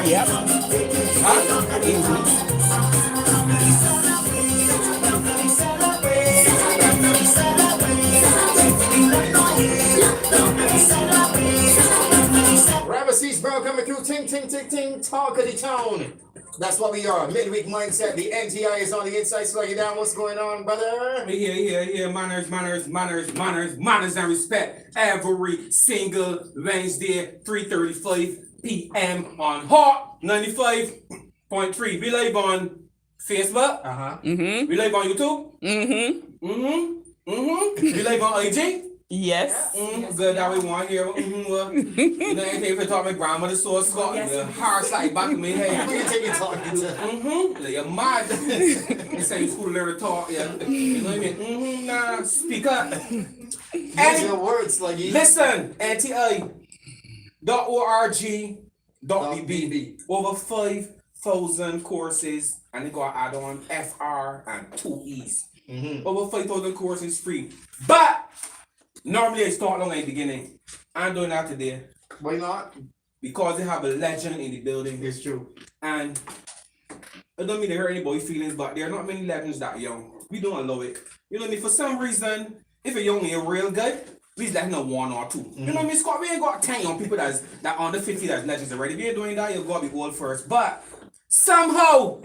Yep. Huh? Ramesses, bro, coming through. Ting, ting, ting, ting. Talk of the town. That's what we are. Midweek Mindset. The NTI is on the inside. Sluggy Dan. What's going on, brother? Yeah. Manners and respect. Every single Wednesday, 3:35 p.m. on Hot 95.3. We live on Facebook. We live on YouTube. We live on IG. Yes. Good that we want here. You know, anything for talking grandmother so Scott. The hard side back to me. Hey, Who you take you talking to? You're mad. They say you school learn to talk. Yeah. You know what I mean? Nah, speak up. Use your words, Sluggy. Listen, NTI.org.bb. Over 5,000 courses, and they got add on FR and 2 E's. Over 5,000 courses free. But normally I start long at the beginning. I'm doing that today. Why not? Because they have a legend in the building. It's true. And I don't mean to hurt anybody's feelings, but there are not many legends that young. We don't allow it. You know what I mean? For some reason, if a young is real good, we just let him one or two. You know what I mean, Scott? We ain't got 10 young people that under 50 that's legends already. We ain't doing that, you gotta be old first. But somehow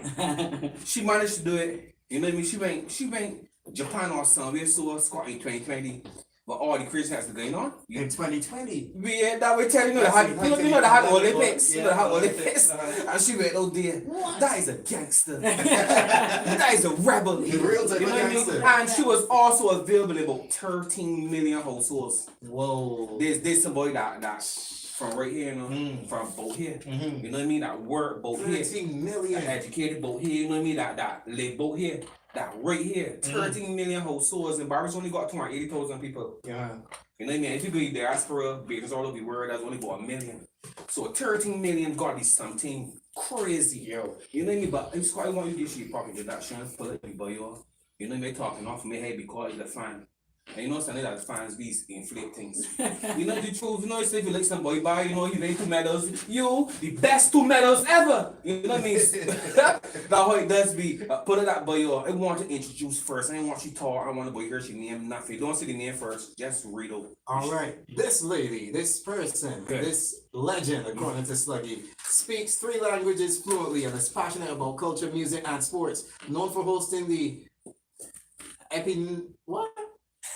she managed to do it. You know what I mean? She went Japan or something. We saw Scott in 2020. But all the craziness that's going on in 2020. Yeah, that we tell you know they had Olympics. You know they had Olympics. And she went, oh dear, that is a gangster. That is a rebel. The real type of gangster. And she was also available in about 13 million households. Whoa. There's somebody that from right here, you know, from both here. You know what I mean? That work both here. 13 million. Educated both here, you know what I mean? That live both here. That right here, 13 million households, and Barbados only got 280,000 people. Yeah. You know what I mean? If you go in diaspora, business all over the world, that's only about 1 million. So 13 million got this something crazy, yo. You know what I mean? But it's quite want you to shit probably with that shit, pull it, but you know what I mean? Talking off me, hey, because the fan. And you know something that fans these inflate things. You know the truth, you know if you like somebody by, you know, he made 2 medals. You, the best 2 medals ever. You know what I mean? That's how it does be. Put it up by you. I want to introduce first. I didn't want you talk. I want to hear your name, nothing. Don't say the name first. Just read it. Alright. This lady, this person, this legend, according to Sluggy, speaks 3 languages fluently and is passionate about culture, music, and sports. Known for hosting the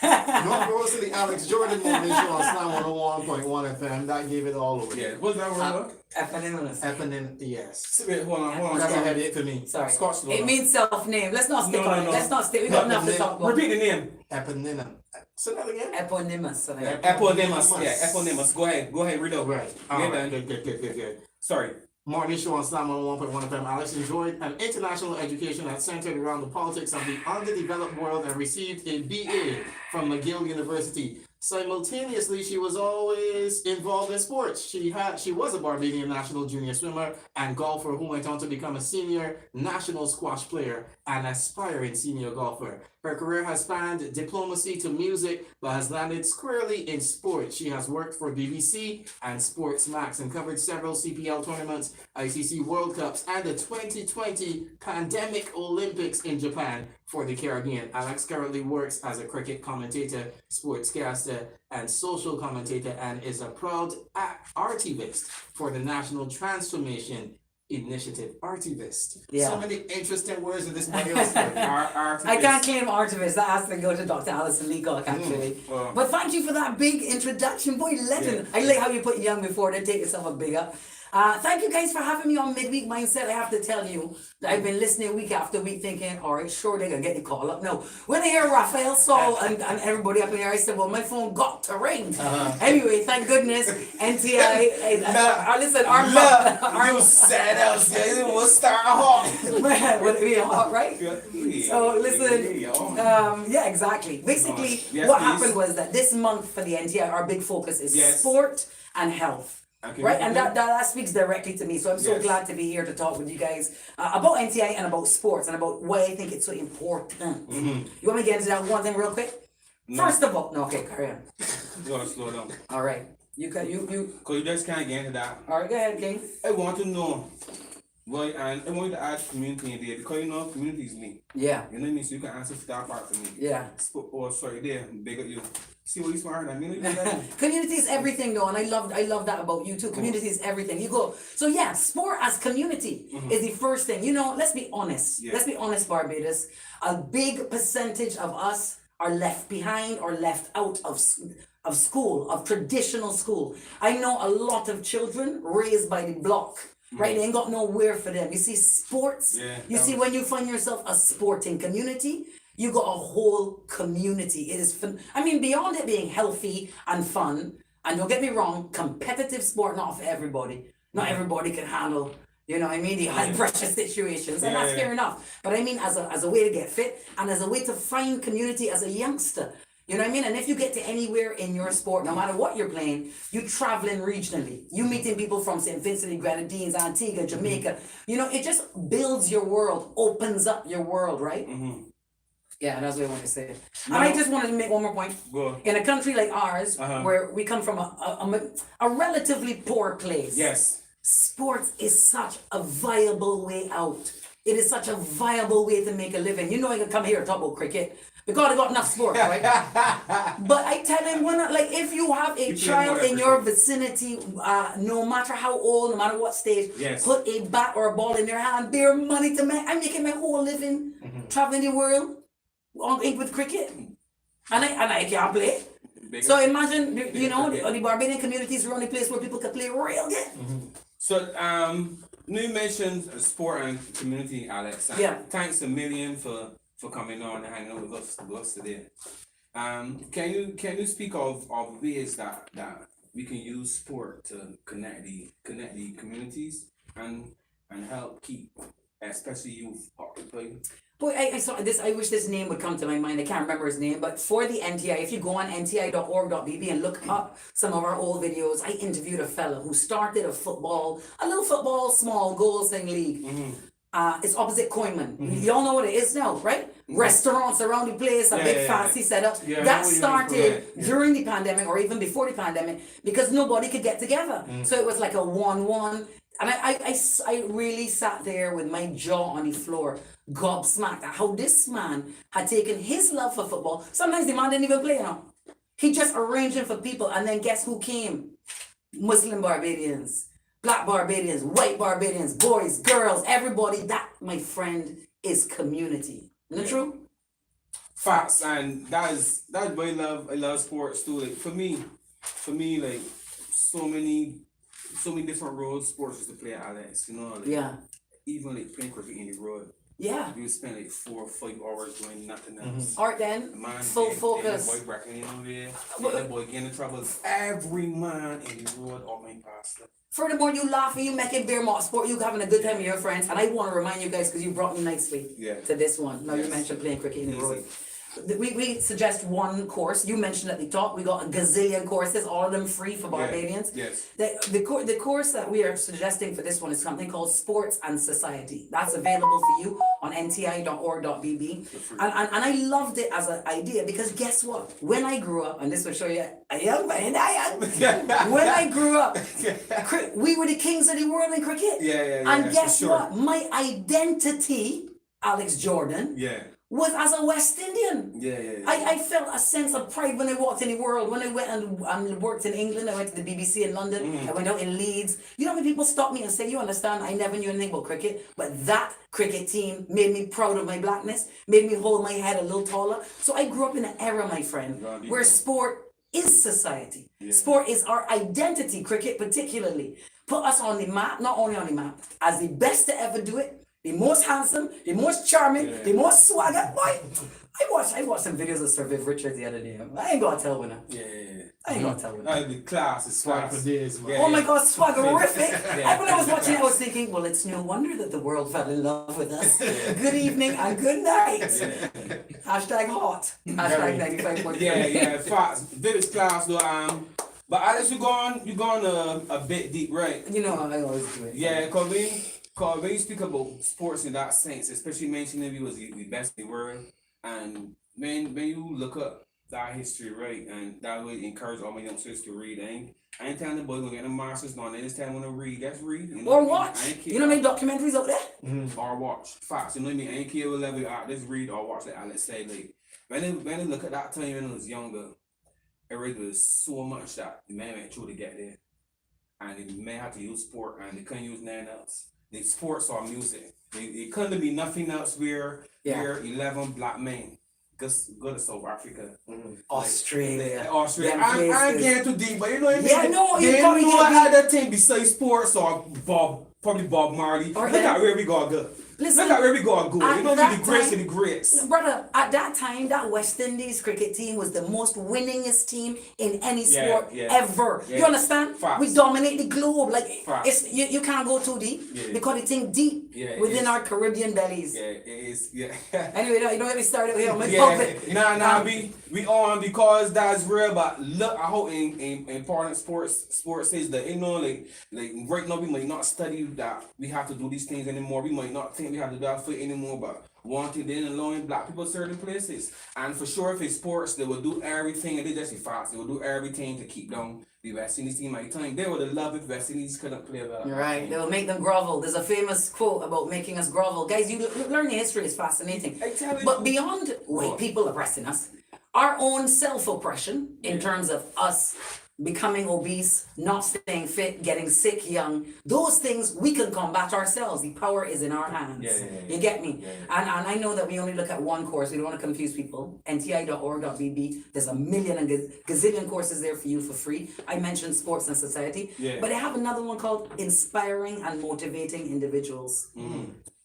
Known for hosting the Alex Jordan Morning Show on Slam 101.1 FM. That gave it all away. Yeah, what's that word? Eponym, yes. Wait, hold on. That's a headache for me. Sorry. Scott, It means self-name. Let's not stick on it. Let's not stick. We got enough to talk about. Repeat the name. Eponym. Say that again? Eponymous. Eponymous. Yeah, eponymous. Go ahead, read it. Right. Good. Sorry. Morning show on Slam 101.1 FM. Alex enjoyed an international education that centered around the politics of the underdeveloped world and received a BA from McGill University. Simultaneously, she was always involved in sports. She was a Barbadian national junior swimmer and golfer who went on to become a senior national squash player and aspiring senior golfer. Her career has spanned diplomacy to music, but has landed squarely in sports. She has worked for BBC and Sports Max and covered several CPL tournaments, ICC World Cups, and the 2020 Pandemic Olympics in Japan for the Caribbean. Alex currently works as a cricket commentator, sportscaster, and social commentator, and is a proud artivist for the National Transformation Initiative. Artivist. Yeah. So many interesting words in this video. I can't claim artivist. That has to go to Dr. Alison Leacock, actually. But thank you for that big introduction. Boy, legend. Yeah. I like how you put young before they take yourself a big up. Thank you guys for having me on Midweek Mindset. I have to tell you that I've been listening week after week thinking, all right, sure, they're going to get the call up. No, when I hear Raphael, Saul, and everybody up in here, I said, well, my phone got to ring. Anyway, thank goodness, NTI. Listen, our you said else, yeah, we'll start hot. Man, would it be hot, right? So, listen, yeah, exactly. Basically, what happened was that this month for the NTI, our big focus is sport and health. Okay. Right, and that speaks directly to me. So I'm so glad to be here to talk with you guys about NTI and about sports and about why I think it's so important. You want me to get into that one thing real quick? No. First of all, no, okay, carry on. You want to slow down. All right. You can you. Cause you just can't get into that. All right, go ahead, King. I want to know why, and I want you to add community in there because you know community is me. Yeah. You know what I mean? So you can answer for that part for me. Yeah. Oh, sorry, there, big up you. See what you smart than me. You know? Community is everything though, and I love that about you too. Community is everything. You go. So yeah, sport as community is the first thing. You know, let's be honest. Yeah. Let's be honest, Barbados. A big percentage of us are left behind or left out of school, of traditional school. I know a lot of children raised by the block. Right, they ain't got nowhere for them. You see, sports. Yeah, you see, when you find yourself a sporting community, you got a whole community. It is fun. I mean, beyond it being healthy and fun, and don't get me wrong, competitive sport not for everybody. Not everybody can handle, you know what I mean, the high pressure situations, and that's fair enough. But I mean, as a way to get fit and as a way to find community as a youngster. You know what I mean? And if you get to anywhere in your sport, no matter what you're playing, you traveling regionally. You meeting people from St. Vincent and Grenadines, Antigua, Jamaica. You know, it just builds your world, opens up your world, right? Yeah, that's what I want to say. And I just wanted to make one more point. Go. In a country like ours, where we come from a relatively poor place, Yes. sports is such a viable way out. It is such a viable way to make a living. You know, I can come here and talk about cricket because I got enough sport, right? But I tell him, like, if you have a child in your vicinity, no matter how old, no matter what stage, put a bat or a ball in their hand, their money to make. I'm making my whole living traveling the world with cricket, and I can't play. So imagine, you know, the Barbadian communities are the only place where people can play real game. So, you mentioned sport and community, Alex. Thanks a million for coming on and hanging out with us today. Can you speak of ways that we can use sport to connect the communities and help keep especially youth occupied? Boy, I saw this. I wish this name would come to my mind. I can't remember his name, but for the NTI, if you go on nti.org.bb and look up some of our old videos, I interviewed a fella who started a little football, small goals thing league. It's opposite Coinman. Y'all know what it is now, right? Restaurants around the place, a big fancy setup. That started during the pandemic or even before the pandemic because nobody could get together. So it was like a 1-1. And I really sat there with my jaw on the floor, gobsmacked at how this man had taken his love for football. Sometimes the man didn't even play, you know. He just arranged it for people, and then guess who came? Muslim Barbadians, Black Barbadians, white Barbadians, boys, girls, everybody. That, my friend, is community. Isn't it true? Facts, and that's why I love sports too. Like for me, like so many different road sports is to play, Alex. You know, like, even like playing cricket in the road. Yeah. You spend like 4 or 5 hours doing nothing else. Art then, full focus. The boy breaking in over there, the boy getting in trouble. Every man in the road or my pastor. Furthermore, you laughing, you making beer malt sport, you having a good time with your friends. And I want to remind you guys, because you brought me nicely to this one. Now you mentioned playing cricket in the road. We suggest one course. You mentioned at the top, we got a gazillion courses, all of them free for Barbadians. Yes. The course that we are suggesting for this one is something called Sports and Society. That's available for you on nti.org.bb. And I loved it as an idea because guess what? When I grew up, and this will show you a young man, when I grew up, we were the kings of the world in cricket. And guess what? My identity, Alex Jordan, was as a West Indian. I felt a sense of pride when I walked in the world. When I went and worked in England, I went to the BBC in London, I went out in Leeds. You know when people stop me and say, you understand, I never knew anything about cricket, but that cricket team made me proud of my blackness, made me hold my head a little taller. So I grew up in an era, my friend, where sport is society. Sport is our identity, cricket particularly. Put us on the map, not only on the map, as the best to ever do it, the most handsome, the most charming, the most swagger. Boy, I watched some videos of Sir Viv Richards the other day. I ain't gonna tell winner. I ain't gonna tell winner. The class is swag for days, man. Oh my God, swaggerific. When I was watching it, I was thinking, well, it's no wonder that the world fell in love with us. Good evening and good night. Hashtag hot. Hashtag 95.3. Yeah, facts. Viv's class though. But Alex, you gone a bit deep, right? You know I always do it. Yeah, Cause when you speak about sports in that sense, especially mentioning we was the best in the world, and when you look up that history, right? And that would encourage all my youngsters to read. I ain't telling the boys gonna get the masters on. They just tell them to read. Just read. You know Or what I mean? watch. I ain't care. You know how many documentaries out there? Or watch. Facts. You know what I mean? I ain't care what level you at. Just read or watch. Like Alex say, like when they look at that time when I was younger, it really was so much that the man went through to get there, and the man had to use sport, and they couldn't use nothing else. The sports or music. It couldn't be nothing else where 11 black men go to South Africa. Australia. Australia. Them I ain't places. getting too deep, but you know what I mean? Yeah, no, you they probably know get I had that thing besides sports or probably Bob Marley. Or Look them. at where we gotta go. Listen, Look at where we gotta go. at You know that the greats time- of the greats. Brother, at that time, that West Indies cricket team was the most winningest team in any sport ever. Yeah. You understand? Facts. We dominate the globe. Like Facts. it's you can't go too deep because it's think deep within our Caribbean bellies. Yeah, it is. Yeah. Anyway, you don't get me started here. Nah, we on because that's real. But look, I hope in important sports is that you know like right now we might not study that we have to do these things anymore. We might not think we have to do that for anymore, but wanting then allowing black people certain places. And for sure, if it's sports, they will do everything, and they just be fast. They will do everything to keep down the West Indies team at the time. They would have loved if West Indies couldn't play well. You're right. They will make them grovel. There's a famous quote about making us grovel. Guys, you learn the history is fascinating. I tell you. But beyond white people oppressing us, our own self-oppression in terms of us becoming obese, not staying fit, getting sick young, those things we can combat ourselves. The power is in our hands. You get me? And I know that we only look at one course. We don't want to confuse people. NTI.org.bb. There's a million and gazillion courses there for you for free. I mentioned sports and society. But they have another one called Inspiring and Motivating Individuals.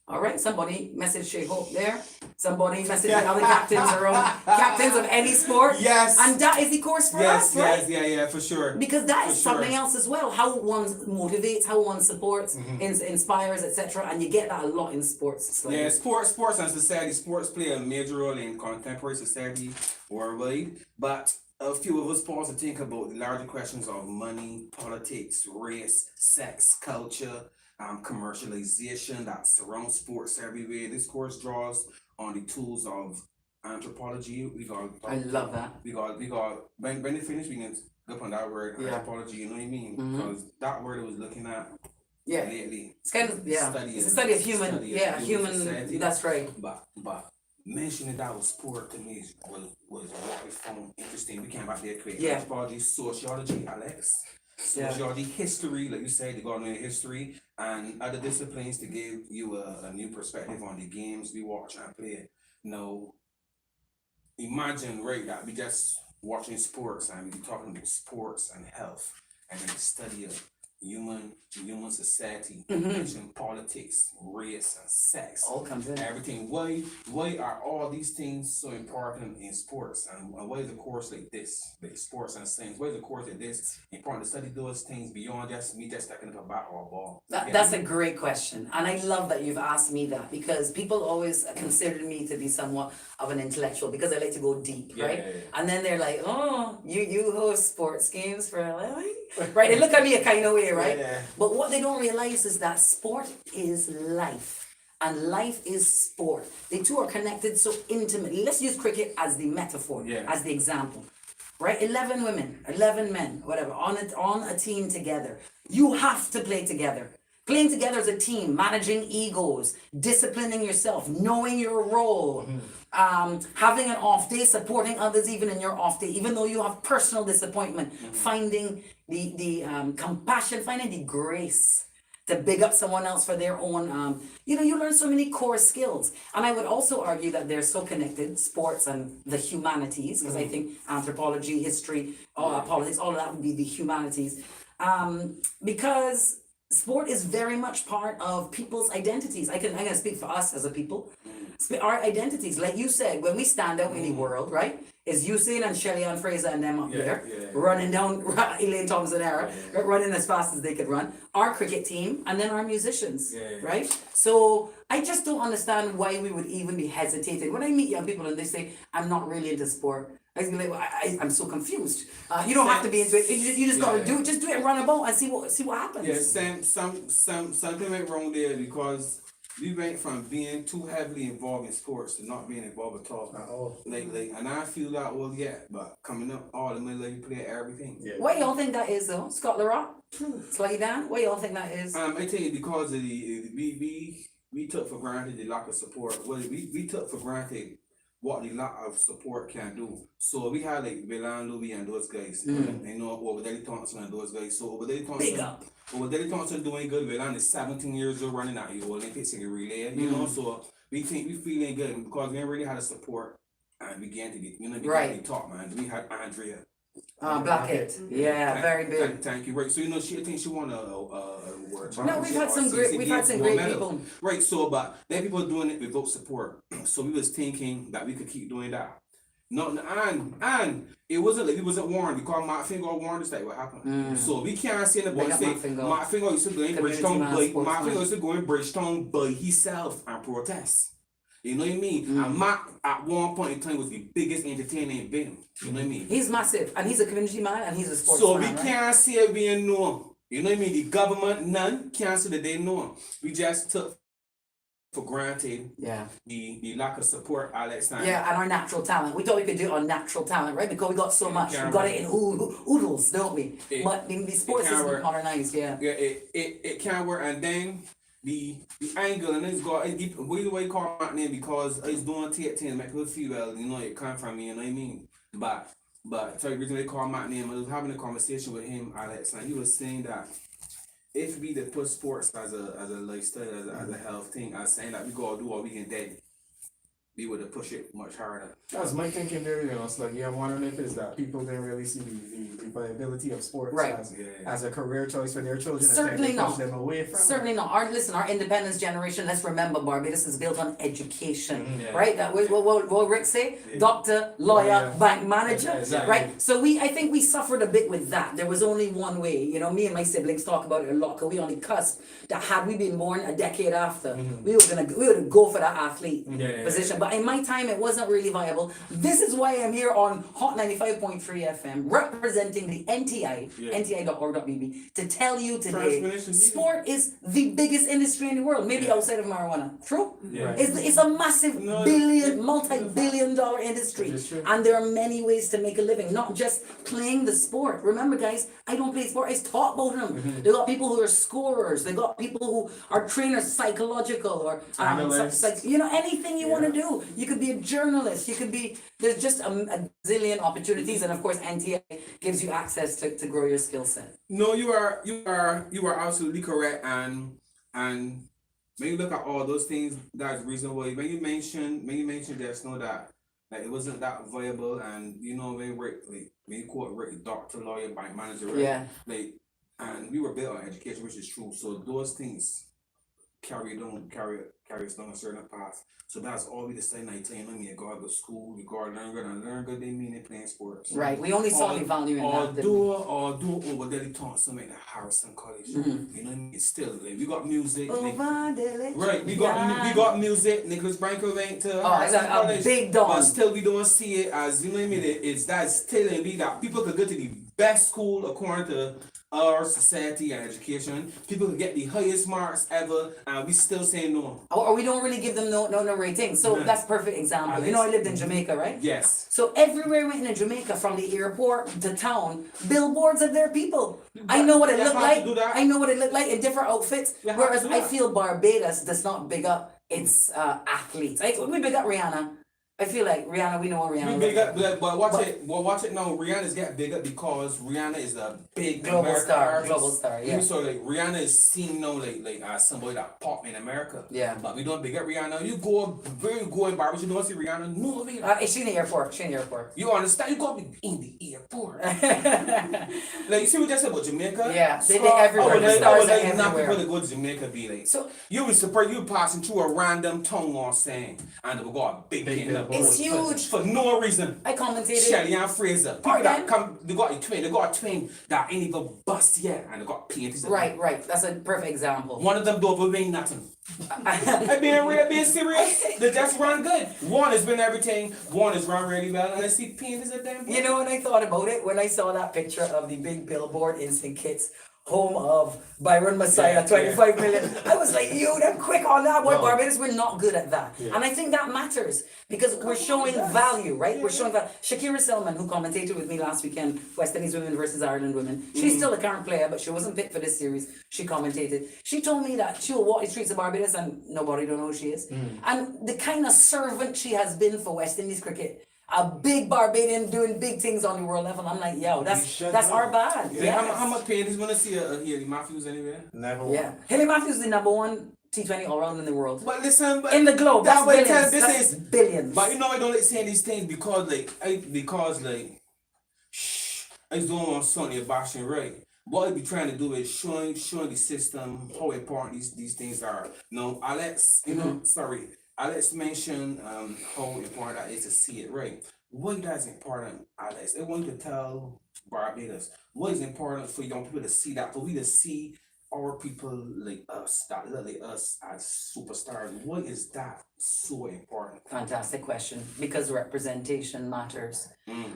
All right, somebody message Shay Hope there. Somebody message the other captains around, captains of any sport. Yes. And that is the course for us, right? Yeah, for sure. Because that is something else as well. How one motivates, how one supports, inspires, etc. And you get that a lot in sports. Yeah, sports and society. Sports play a major role in contemporary society worldwide. But a few of us pause to think about the larger questions of money, politics, race, sex, culture, commercialization that surrounds sports everywhere. This course draws on the tools of anthropology. I love that. We got when they finish we can go up on that word anthropology, you know what I mean? Because that word I was looking at lately. It's kind of it's a study of human human society. That's right. But mentioning that was sport to me was what I found interesting. We came back there creating anthropology, sociology, Alex. Sociology, history, like you said, they got into history and other disciplines to give you a new perspective on the games we watch and play. Now, imagine, right, that we just watching sports and we be talking about sports and health and then the study of human society, mention politics, race and sex. All comes in. Everything. Why are all these things so important in sports? And why is a course like this, like sports and science, why is a course like this important to study those things beyond just me just stacking up a bat or a ball? That's a great question. And I love that you've asked me that because people always consider me to be somewhat of an intellectual because I like to go deep, right? And then they're like, oh, you host sports games for a living? Right? They look at me a kind of way, right? But what they don't realize is that sport is life and life is sport. The two are connected so intimately. Let's use cricket as the metaphor, as the example, right? 11 women, 11 men, whatever, on a team together. You have to play together. Playing together as a team, managing egos, disciplining yourself, knowing your role, having an off day, supporting others even in your off day, even though you have personal disappointment, finding the compassion, finding the grace to big up someone else for their own, you learn so many core skills. And I would also argue that they're so connected, sports and the humanities, because I think anthropology, history, politics, all of that would be the humanities. Because sport is very much part of people's identities. I'm gonna speak for us as a people. Our identities, like you said, when we stand out in the world, right? Is Usain and Shelley and Fraser and them up there running down Elaine Thompson era, running as fast as they could run. Our cricket team and then our musicians, right? So I just don't understand why we would even be hesitating. When I meet young people and they say, I'm not really into sport, I was like, I'm so confused. You don't have to be into it. You just gotta do it and run about and see what happens. Yeah, something went wring there because we went from being too heavily involved in sports to not being involved at all. Like, and I feel that well, yeah, but coming up, all the money you play everything. Yeah. What y'all think that is though? Scott LaRock? Sluggy Dan? What y'all think that is? I tell you because of we took for granted the lack of support. Well, we took for granted what the lack of support can do. So we had like Belan Louis and those guys, you know, Obadeli Thompson and those guys. So Obadeli Thompson doing good. Belan is 17 years old running at the Olympics in the relay, you know. So we feeling good because we ain't really had a support and began to get, you know, began to talk, man. We had Andrea. Blackett. Yeah, very big. Thank you. Right. So you know, she thinks she won a award. No, we've had some great people. Right. So, but then people doing it without support. So we was thinking that we could keep doing that. No, and it wasn't like it wasn't warned because my finger warned us that what happened. So we can't say the boy say my finger used to go in Bridgetown, but my finger used to go in Bridgetown by himself and protest. You know what I mean? And Mac at one point in time was the biggest entertainer in Benham. You know what I mean? He's massive and he's a community man and he's a sports so man. So we can't say it being known. You know what I mean? The government, none can't say that they know. We just took for granted the lack of support, Alex. And our natural talent. We thought we could do it on natural talent, right? Because we got so much. We got it in oodles, don't we? But in the sports system modernized, it can't work. And then the angle and it's got we the way call my name because it's doing TT make people feel well, you know, it come from me, you know what I mean? But so the reason they call my name, I was having a conversation with him, Alex, and he was saying that if we did put sports as a lifestyle, as a health thing, I was saying that we gotta do what we can do. We would have pushed it much harder. That was my thinking there, you know. It's like, I'm wondering if it's that people didn't really see the viability of sports as a career choice for their children. Certainly not. Push them away from Certainly not. Our independence generation, let's remember, Barbados is built on education, right? That what Rick say? Doctor, lawyer, bank manager, right? So I think we suffered a bit with that. There was only one way. You know, me and my siblings talk about it a lot because we only cussed that had we been born a decade after, we would go for that athlete position. But in my time, it wasn't really viable. This is why I'm here on Hot 95.3 FM, representing the NTI, NTI.org.bb, to tell you today, sport is the biggest industry in the world, maybe outside of marijuana. True? Yeah. It's a massive multi-billion-dollar industry, and there are many ways to make a living, not just playing the sport. Remember, guys, I don't play sport. I talk about them. They got people who are scorers. They got people who are trainers, psychological or you know, anything you want to do. You could be a journalist. You could be. There's just a zillion opportunities, and of course, NTI gives you access to grow your skill set. No, you are absolutely correct, and when you look at all those things, that's reasonable. When you mentioned there's no that like it wasn't that viable, and you know when you quote Rick, doctor, lawyer, bank manager, right? Like, and we were built on education, which is true. So those things carry us down a certain path. So that's all we decided at 19. I mean, you gotta go to school, you gotta learn good, and learn good. They mean they playing sports. Right. We only saw the value in that. Although Obadeli Thompson at Harrison College. You know what I mean? It's still like, we got music. Right. We got music. Nicholas Branco went to Harrison College. Big dog. But still, we don't see it as, you know what I mean? It's that's telling me that people could go to the best school according to our society and education. People can get the highest marks ever, and we still say no. Or we don't really give them no rating. So that's perfect example. Alex, you know, I lived in Jamaica, right? Yes. So everywhere we went in Jamaica, from the airport to town, billboards of their people. I know what it looked like. I know what it looked like in different outfits. Whereas I feel Barbados does not big up its athletes. We big up Rihanna. I feel like Rihanna, we know what Rihanna is. But watch it now. Rihanna's get bigger because Rihanna is a big global star. Yeah. So like Rihanna is seen now like as somebody that pop in America. Yeah. But we don't big up Rihanna. You go in barbers, you don't see Rihanna. No, she's in the airport. You understand? You gotta be in the airport. Like you see what I said about Jamaica? Yeah. They everywhere. The stars are everywhere. Not people that go to Jamaica be like. So you be surprised you passing through a random tongue on saying and they will go a big thing. It's huge. For no reason. I commentated. Shelly and Fraser. People that come, they got a twin that ain't even bust yet, and they got paintings. Right. That's a perfect example. One of them don't win nothing. I'm being serious. They just run good. One has been everything. One has run really well, and I see paintings of them. You know what I thought about it when I saw that picture of the big billboard in St. Kitts home of Byron Messiah, Yeah, 25 million. I was like, them quick on that. Boy, No. Barbados, we're not good at that. Yeah. And I think that matters because we're showing value, right? We're showing value. Shakira Selman, who commentated with me last weekend, West Indies women versus Ireland women, she's still a current player, but she wasn't picked for this series. She commentated. She told me that she will walk the streets of Barbados and nobody don't know who she is. And the kind of servant she has been for West Indies cricket. A big Barbadian doing big things on the world level. I'm like, yo, that's our bad. Yeah. How much pain is when I see a Haley Matthews anywhere? Never. Yeah. Haley Matthews is the number one T20 all-round in the world. But listen, but In the globe, that's what I billions. tell That's billions. But you know I don't like saying these things because I just don't want something bashing right. What I be trying to do is showing the system how important these things are. No, Alex, Alex mentioned how important that is to see it right. What is important, Alex? I want you to tell Barbados what is important for young people to see that, for we to see our people like us, that look like us as superstars. What is that so important? Fantastic question, because representation matters.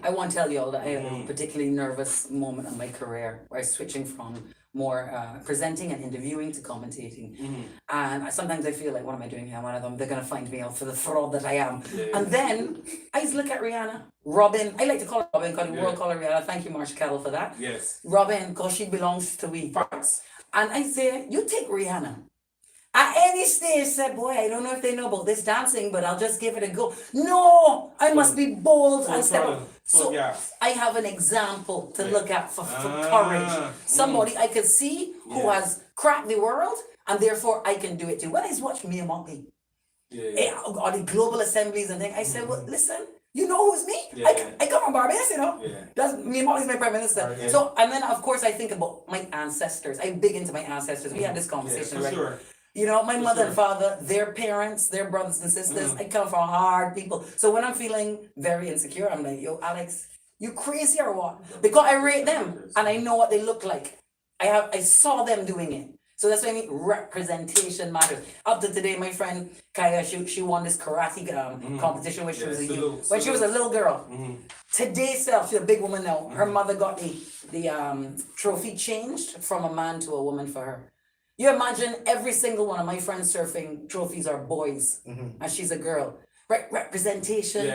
I want to tell you all that I had a particularly nervous moment in my career where I was switching from more presenting and interviewing to commentating. And sometimes I feel like, what am I doing here? One of them, they're going to find me out for the fraud that I am. And then I just look at Rihanna, Robin. I like to call her Robin because the world call her Rihanna. Thank you, Marsh Kettle, for that. Yes. Robin, because she belongs to we. Facts. And I say, you take Rihanna. At any stage, said, boy, I don't know if they know about this dancing, but I'll just give it a go. No, I must be bold and step up. So I have an example to look at for courage. Somebody I could see who has cracked the world, and therefore I can do it too. When I was watching Mia Motley, or the global assemblies and things, I said, well, listen, you know who's me? I come from Barbados, you know. That's Mia Motley's my prime minister. So, and then of course I think about my ancestors. I'm big into my ancestors. We had this conversation already. Sure. You know, my mother and father, their parents, their brothers and sisters, I come from hard people. So when I'm feeling very insecure, I'm like, yo, Alex, you crazy or what? Because I rate them and I know what they look like. I saw them doing it. So that's what I mean, representation matters. Up to today, my friend Kaya, she won this karate competition when she was she was a little girl. Today self, she's a big woman now. Her mother got the trophy changed from a man to a woman for her. You imagine every single one of my friends surfing trophies are boys, and she's a girl. Right, representation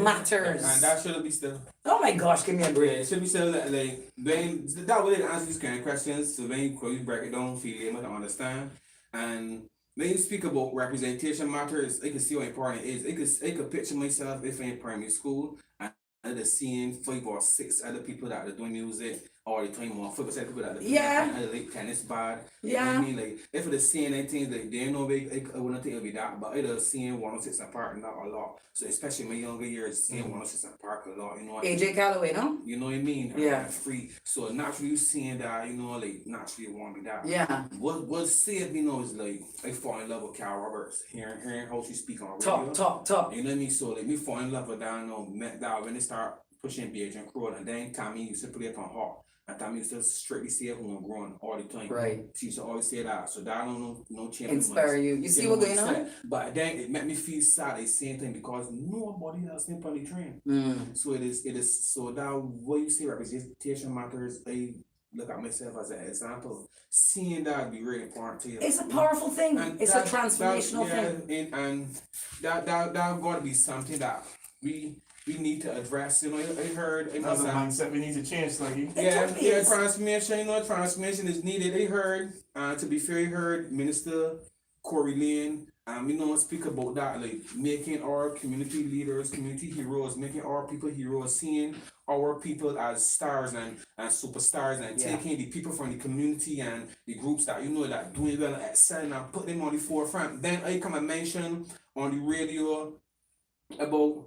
matters. And that should be still. Oh my gosh, give me a break. Yeah, it should be still like when that way to answer these kind of questions. So when you break it down, feel able to understand. And when you speak about representation matters, I can see how important it is. I could picture myself if I'm in primary school and I'd seeing 5 or 6 other people that are doing music. Or the 21 people that are like tennis bad. You know what I mean? Like if it's seeing anything like they know I wouldn't think it'll be that, but either seeing 106 and Park not a lot. So especially in my younger years, seeing 106 and Park a lot, you know what I mean? AJ Calloway, no? You know what I mean? Yeah. Free. So naturally you seeing that, you know, like naturally you want to be that. Yeah. What saved me, you know, is like I fall in love with Carol Roberts, hearing how she speak on radio. Talk. You know what I mean? So like me fall in love with that, you know, met that when they start pushing Beige and Crow, and then Tommy used to play it on Hawk. And Tommy used to strictly say who I'm growing all the time. Right. She used to always say that. So that I don't know change. Inspire you. You see what's going on? But then it made me feel sad at the same time because nobody else can on the train. So it is so that what you say representation matters, I look at myself as an example. Seeing that be really important to you. It's a powerful thing. And it's a transformational thing. And that got to be something that we need to address. You know, I heard that's a mindset we need to change, Sluggy. Transformation. You know, transformation is needed. I heard, to be fair, I heard Minister Corey Lane, you know, speak about that, like making our community leaders, community heroes, making our people heroes, seeing our people as stars and superstars, and taking the people from the community and the groups that you know that doing well and excelling and put them on the forefront. Then I come and mention on the radio about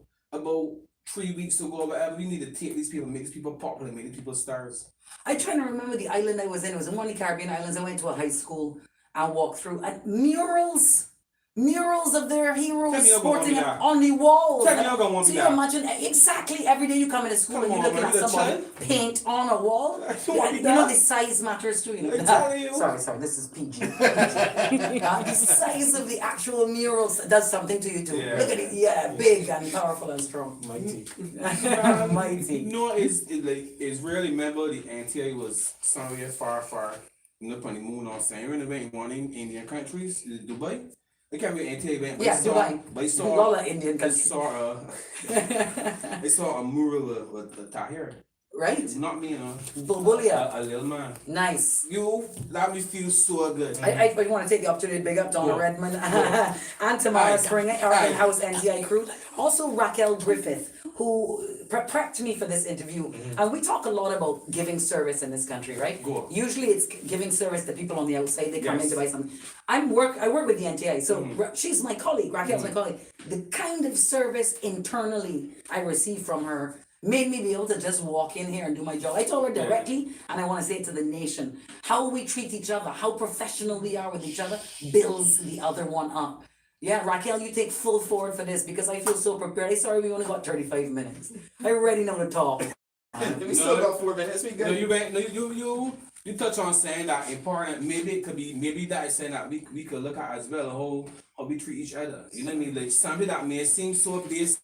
3 weeks ago, whatever, we need to take these people, make these people popular, make these people stars. I try to remember the island I was in. It was in one of the Caribbean islands. I went to a high school and walked through, and murals of their heroes sporting on the walls. So you imagine exactly every day you come into school and you're looking at somebody paint on a wall. You know the size matters too. You know? Sorry, this is PG. The size of the actual murals does something to you too. Look at it, big and powerful and strong. Mighty. Mighty. You know, it's really, remember the NTI was somewhere far you know, on the moon or saying, you know, one in Indian countries, Dubai. They can't be NTI event, but Yeah, Dubai. But it's All the Indian they countries. saw they saw a mural with Tahir. Right? Not me, you know. Bulbulia. A little man. Nice. You let me feel so good. I want to take the opportunity to big up Donna Redmond and Tamara Springer, our in-house NTI crew. Also Raquel Griffith, who prepped me for this interview. And we talk a lot about giving service in this country, right? Go. Usually it's giving service to people on the outside. They come in to buy something. I work with the NTI, so she's my colleague. Raquel's my colleague. The kind of service internally I receive from her made me be able to just walk in here and do my job. I told her directly, and I want to say it to the nation, how we treat each other, how professional we are with each other, builds the other one up. Yeah, Raquel, you take full forward for this because I feel so prepared. Sorry, we only got 35 minutes. I already know the talk. We still got 4 minutes. We good. You touch on saying that important. Maybe it could be that is saying that we could look at as well how we treat each other. You know what I mean? Like something that may seem so basic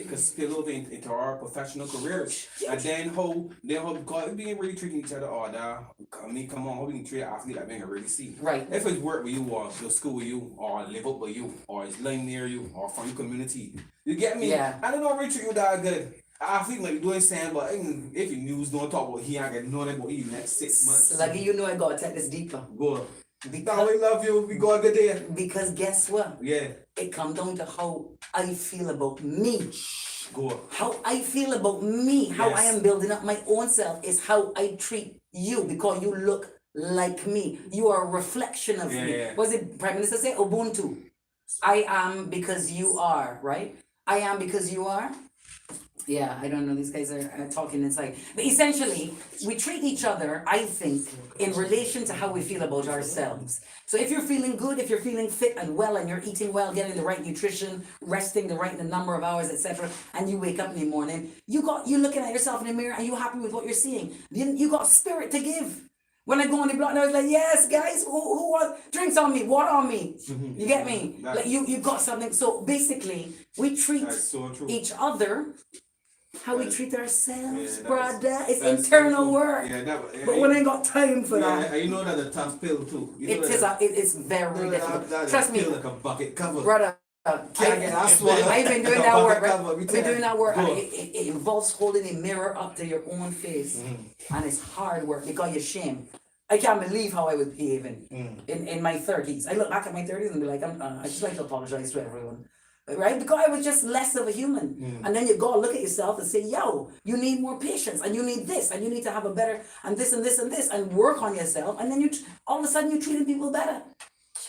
could spill over into our professional careers. And then how because we ain't really treating each other all that. I mean, come on, how we can treat an athlete that we ain't really see. Right. If it's work with you or go school with you or live up with you or it's lying near you or from your community. You get me? Yeah. I don't know really treat you that good. I think like doing saying, but if you news don't talk about he ain't gonna know about you next 6 months. Sluggy, you know I gotta take this deeper. Go. Now we love you, we go a good day. Because guess what? Yeah. It comes down to how I feel about me. Go. How I feel about me, how I am building up my own self is how I treat you because you look like me. You are a reflection of me. Yeah. What does the Prime Minister say? Ubuntu. I am because you are, right? I am because you are. Yeah, I don't know. These guys are talking inside. But essentially, we treat each other, I think, in relation to how we feel about ourselves. So if you're feeling good, if you're feeling fit and well, and you're eating well, getting the right nutrition, resting the right number of hours, etc., and you wake up in the morning, you're looking at yourself in the mirror and you're happy with what you're seeing. You got spirit to give. When I go on the block, I was like, yes, guys, who want drinks on me, water on me. You get me? Like you got something. So basically, we treat each other how we treat ourselves, brother. It's internal work. But we ain't got time for that. You know that's a tough pill too. It's very difficult. Trust me, like a bucket cover. brother. I've been doing that work. I've been doing that work. And it involves holding a mirror up to your own face, and it's hard work because you're ashamed. I can't believe how I was behaving in my 30s. I look back at my 30s and be like, I just like to apologize to everyone. Right? Because I was just less of a human. And then you go look at yourself and say, yo, you need more patience and you need this and you need to have a better and this and this and this and work on yourself. And then all of a sudden you're treating people better.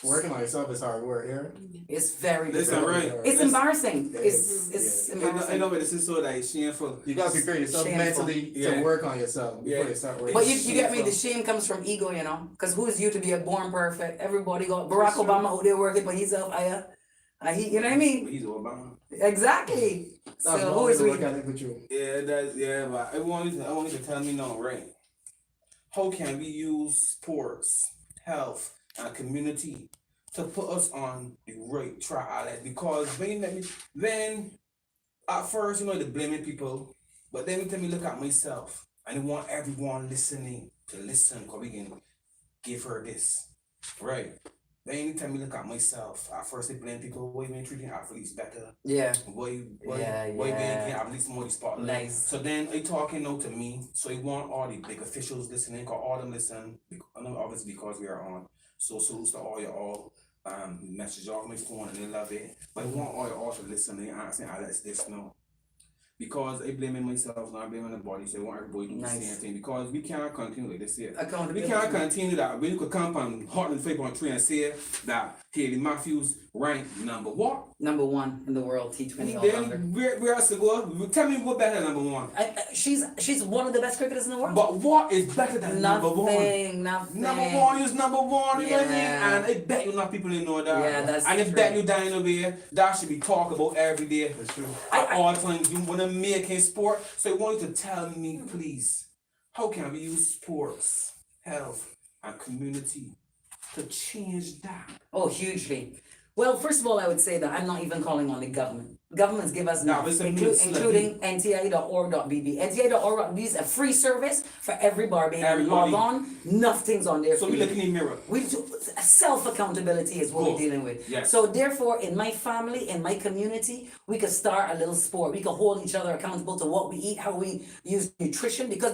Working on yourself is hard work, yeah. It's very Listen, right. It's embarrassing. It's embarrassing. I know, but this is so like shameful. You gotta prepare yourself mentally to work on yourself before you start working. But you get me, the shame comes from ego, you know? Because who is you to be a born perfect? Everybody got Barack Obama out there working for himself, you know what I mean? He's Obama. Exactly. So who is we? Yeah, but I want you to tell me now, right? How can we use sports, health, and community to put us on the right track? Because then at first, you know, they're blaming people, but then let me look at myself, and I want everyone listening to listen, because we can give her this, right? Then anytime you look at myself, at first they blame people, why you ain't treating athletes better? Yeah. Why you ain't giving athletes more spotlight? Nice. So then I talking now to me, so I want all the big officials listening, cause all them listen, obviously because we are on. So salutes to all y'all, message off my phone and they love it. But I want all y'all to listen and asking Alex this now. Because I blaming myself, not blaming the body, so I want everybody to do the same thing. Because we can't continue like this here. We can't continue that. When you could come on Hot and Flip on 3 and say that Haley Matthews ranked number what? Number 1 in the world, T20 all rounder. Where else to go? Tell me what better than number 1. She's one of the best cricketers in the world. But what is better than number 1? Nothing. Number 1 is number 1, you know what I mean? And I bet you not people didn't know that. Yeah, that's and true. I bet you dying over here, that should be talked about every day. That's true. At all times, you want to make a sport. So I want you to tell me, please, how can we use sports, health, and community to change that? Oh, hugely. Well, first of all, I would say that I'm not even calling on the government. Governments give us enough, it's a including NTI.org.bb. NTI.org.bb is a free service for every Barbadian. Everybody. Log on, enough things on there. So for we you. look in the mirror. Self-accountability is what Cool. we're dealing with. Yes. So therefore, in my family, in my community, we could start a little sport. We could hold each other accountable to what we eat, how we use nutrition, because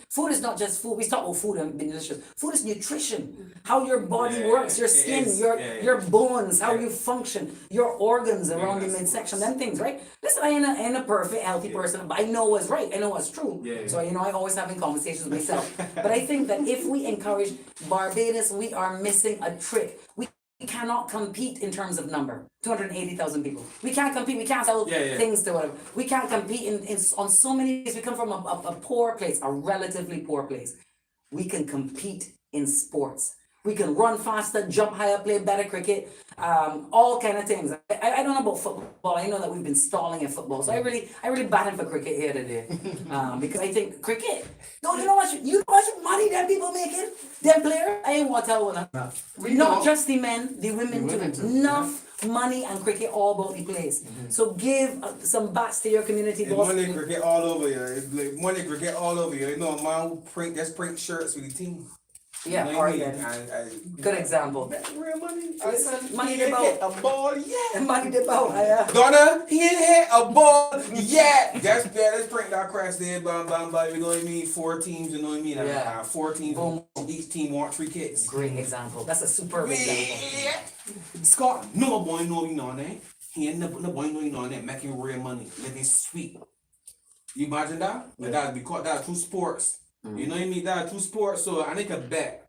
food is not just food. We talk about food and being delicious. Food is nutrition. How your body Yeah, works, your it skin, is. your bones, how Yeah. you function, your organs around the that's midsection, them things, right? Listen, I ain't a perfect, healthy person, but I know what's right. I know what's true. Yeah. So, I always having conversations with myself. But I think that if we encourage Barbados, we are missing a trick. We cannot compete in terms of number. 280,000 people. We can't compete. We can't sell things to whatever. We can't compete on so many ways. We come from a poor place, a relatively poor place. We can compete in sports. We can run faster, jump higher, play better cricket, all kind of things. I don't know about football. I know that we've been stalling in football, so I really batting for cricket here today, because I think cricket. No, you know what? You know how much money them people making? Them players. I ain't want to tell one. Not just the men, the women too. Enough money and cricket all about the place. So give some bats to your community. It's money cricket all over you. It's like money cricket all over you. You know, a man who print shirts with the team. Yeah, You know or what I mean? good example. That's real money. Money He the hit boat. a ball, yeah. Money the boat. Donna, he hit a ball, yeah. Let's print that crash there, bam, bam, bam. You know what I mean? 4 teams, you know what I mean? Yeah. 4 teams. Boom. Each team want 3 kicks. Great example. That's a superb example. Yeah. Scott, no boy know you know that. He ain't no boy know you know that. Making real money, living sweet. You imagine that? But that because that 2 sports. You know what I mean? That 2 sports. So I think a bet.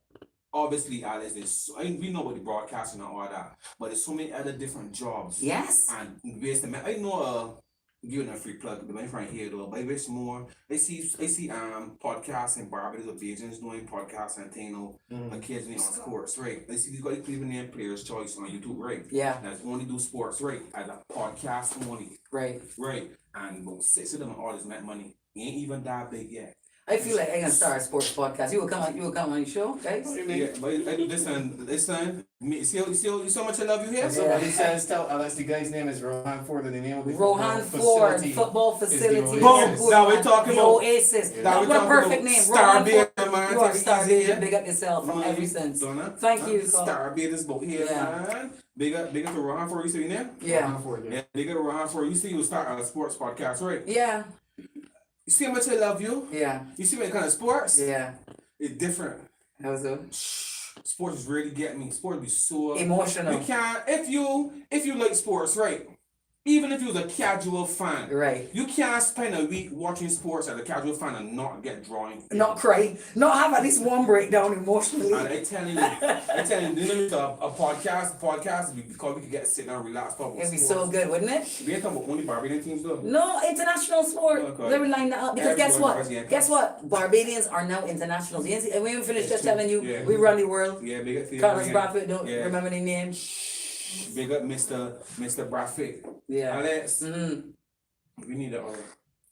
Obviously, Alice, we know about the broadcasting and all that, but there's so many other different jobs. Yes. And ways to make. I know giving a free plug, the my friend here though, but it's more. I see podcasts and Barbados of Bajans doing podcasts and thing, occasionally on sports, right? I see these got the Cleveland Name Players Choice on YouTube, right? Yeah. That's only do sports, right? As a podcast only. Right. Right. And about 6 of them all this make money. He ain't even that big yet. I feel like I'm gonna start a sports podcast. You will come on your show, guys. Yeah, but I do this and see how much I love you here. Somebody says, tell Alex the guy's name is Rohan Ford, and the name of the Rohan Ford, football facility. Boom. Now we're talking the about Oasis. Now What we're a talking perfect about name. Starr Rohan Ford. Bader, man. You are Take it Starr easy, Bader. yeah. Big up yourself from every sense. Donna. Thank you. Scott. Starr Bader's boat here, Yeah. man. Big up to Rohan Ford. You see there? Yeah. Rohan Ford, Yeah, big up to Rohan Ford. You see you start a sports podcast, right? Yeah. You see how much I love you? Yeah. You see what kind of sports? Yeah. It's different. How's it? Sports really get me. Sports be so Emotional. You can't if you like sports, right? Even if you was a casual fan, Right. you can't spend a week watching sports as a casual fan and not get drawing. Not cry. Not have at least one breakdown emotionally. And I telling you, a podcast because we could get to sit down and relax. Talk about It'd be sports. so good, wouldn't it? We ain't talking about only Barbadian teams though. No, international sport. Okay. Let me line that up. Because guess Everybody what? knows, yeah. Guess what? Barbadians are now internationals. And we even finished just telling you, Yeah. we run the world. Yeah, big up to you. Carlos Yeah. Bradford, don't Yeah. remember the name. Big up Mr. Bradford. Yeah. Alex, we need that.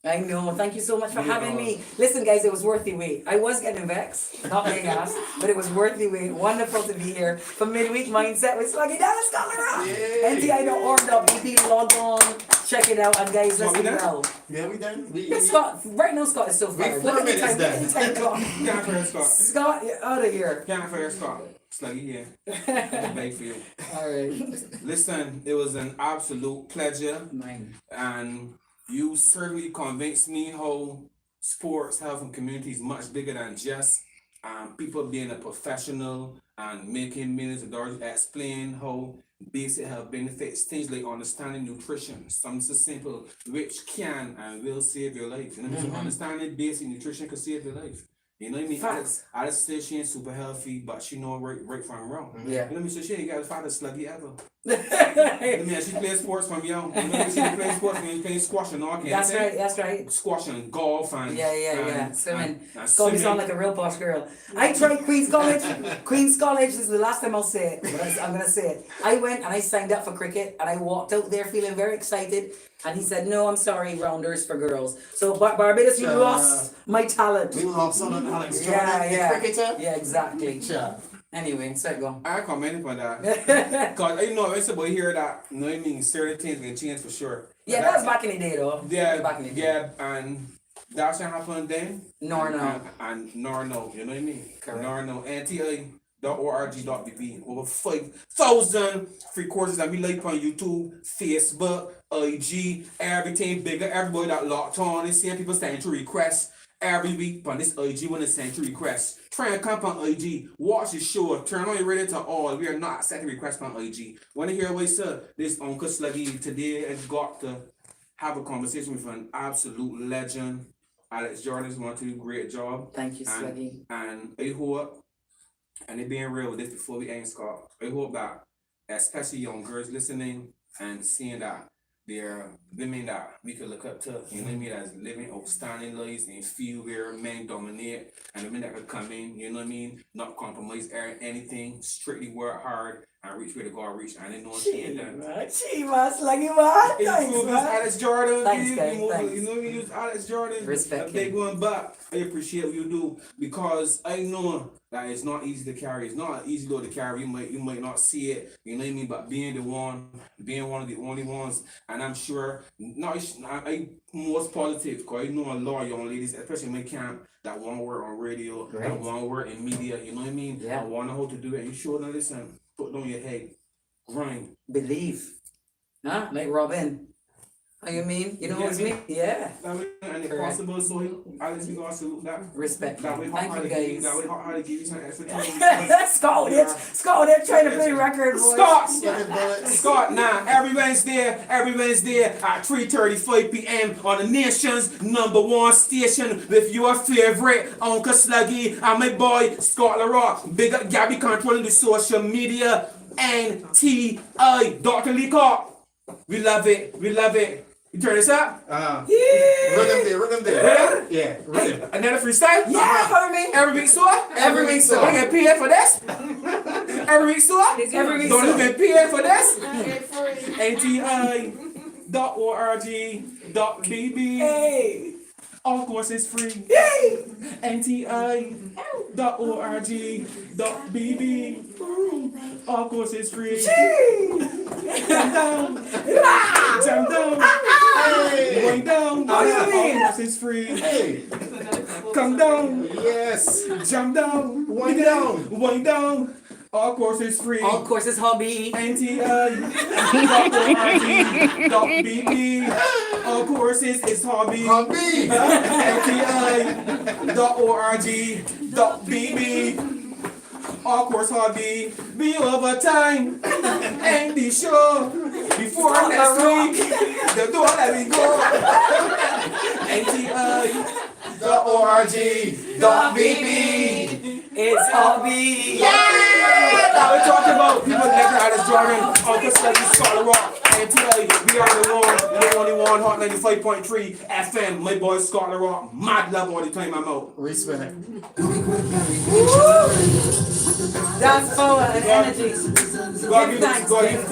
I know. Thank you so much for Yeah. having me. Listen, guys, it was worth the wait. I was getting vexed, not being asked, but it was worth the wait. Wonderful to be here for Midweek Mindset with Sluggy Dan and Scott. NTI.org.bb. Log on, check it out, and guys, let's Scott, we do done? well. Yeah, we done. Yeah, Scott. Right now, Scott is so fired. 4 Look at the minutes time. Look at the time clock. Can't fair Scott. Scott, you're out of here. Can't fair Scott. Sluggy here. I'm beg for you. All right. Listen, it was an absolute pleasure. Mine. And you certainly convinced me how sports, health, and community is much bigger than just people being a professional and making millions of dollars. Explain how basic health benefits, things like understanding nutrition, something so simple, which can and will save your life. You know what I mean? So understanding basic nutrition can save your life. You know what I mean? Facts. I just say she ain't super healthy, but she know right from wrong. Yeah. You know what I mean? So she ain't got a father sluggy ever. I mean, she plays sports from young. You know, she plays sports when she playing squash and all kinds That's of things. right. That's right. Squash and golf and Yeah. Swimming. and Scott, you sound like a real posh girl. I tried Queen's College. Queen's College, this is the last time I'll say it, but I'm going to say it. I went and I signed up for cricket and I walked out there feeling very excited. And he said, no, I'm sorry, rounders for girls. So Barbados, you lost my talent. We lost on Alex Yeah, Jordan, yeah. the cricketer. Yeah, exactly. Yeah. Anyway, so go. I comment on that. Cause you know, it's about hear that. You know what I mean? Certain things can change for sure. Yeah, that was back in the day, though. Yeah, Back in the day. yeah, and that should happen then. Nor no. And nor no, you know what I mean? Correct. Nor no. NTI.org.bb. Over 5,000 free courses that we like on YouTube, Facebook, IG, everything bigger. Everybody that locked on and seeing people sending to requests every week on this IG when they send to requests. Try and come on IG, watch the show, turn on your radio to all. We are not accepting requests on IG. When you hear what I said, this Uncle Sluggy today has got to have a conversation with an absolute legend. Alex Jordan's going to do a great job. Thank you, Sluggy. And I hope, and it being real with this before we end, Scott, I hope that especially young girls listening and seeing that there are women that we could look up to, you know what I mean, as living outstanding lives and feel where men dominate, and women that could come in, you know what I mean, not compromise anything, strictly work hard and reach where the God reach, and they know it's being done. Gee, man, Sluggy, man. Thanks, man. Alex Jordan, Thanks, guys, you thanks. know, we use Alex Jordan, Respect a big him. one, but I appreciate what you do because I know that it's not easy to carry. It's not easy though to carry. You might not see it, you know what I mean. But being one of the only ones, and I'm sure I most positive because I know a lot of young ladies, especially in my camp, that want to work on radio, Great. that want to work in media. You know what I mean? Yeah. I want to know how to do it. You sure to listen. Put down your head, grind. Believe. Huh? Like Robin. How you mean? You know what I Yeah. mean? Yeah. And if Correct. possible, so Alex, we gonna salute that. Respect. That way, Thank you, guys. That way, how to give you some extra time. Scott, they're trying to play record, boys. Scott, now every Wednesday at 3:35 p.m. on the nation's #1 station with your favorite Uncle Sluggy and my boy Scott LaRock. Big up Gabby controlling the social media. NTI Dr. Leacock. We love it. You turn this up? Rhythm there. Yeah, rhythm. Another freestyle? Yeah, homie. Every week, so? Every week, so. We get paid for this? Every week, so? Every week, Don't so. even pay for this? NTI.org.bb. Hey. Of course, it's free. Yay. NTI.org.bb. Of course, it's free. Jump down. Hey. Going down. How you mean? Of course, it's free. Hey. Come down. Yes. Jump down. Wind down. Wind down. Of course, it's free. Of course, it's hobby. NTI.org.bb. Of course, it's hobby. Hobby. NTI.org.bb. Of course, hobby. Be overtime. And be sure. Before next week, the door let me go. NTI.org.bb. It's hobby. Now we're talking about people never had us Jordan, Uncle Sluggy, Scott LaRock, NTI. We are the only one, Hot 95.3 FM. My boy Scott LaRock, mad love all the time I'm out. Respect. That's power and energy. God Give give thanks. God give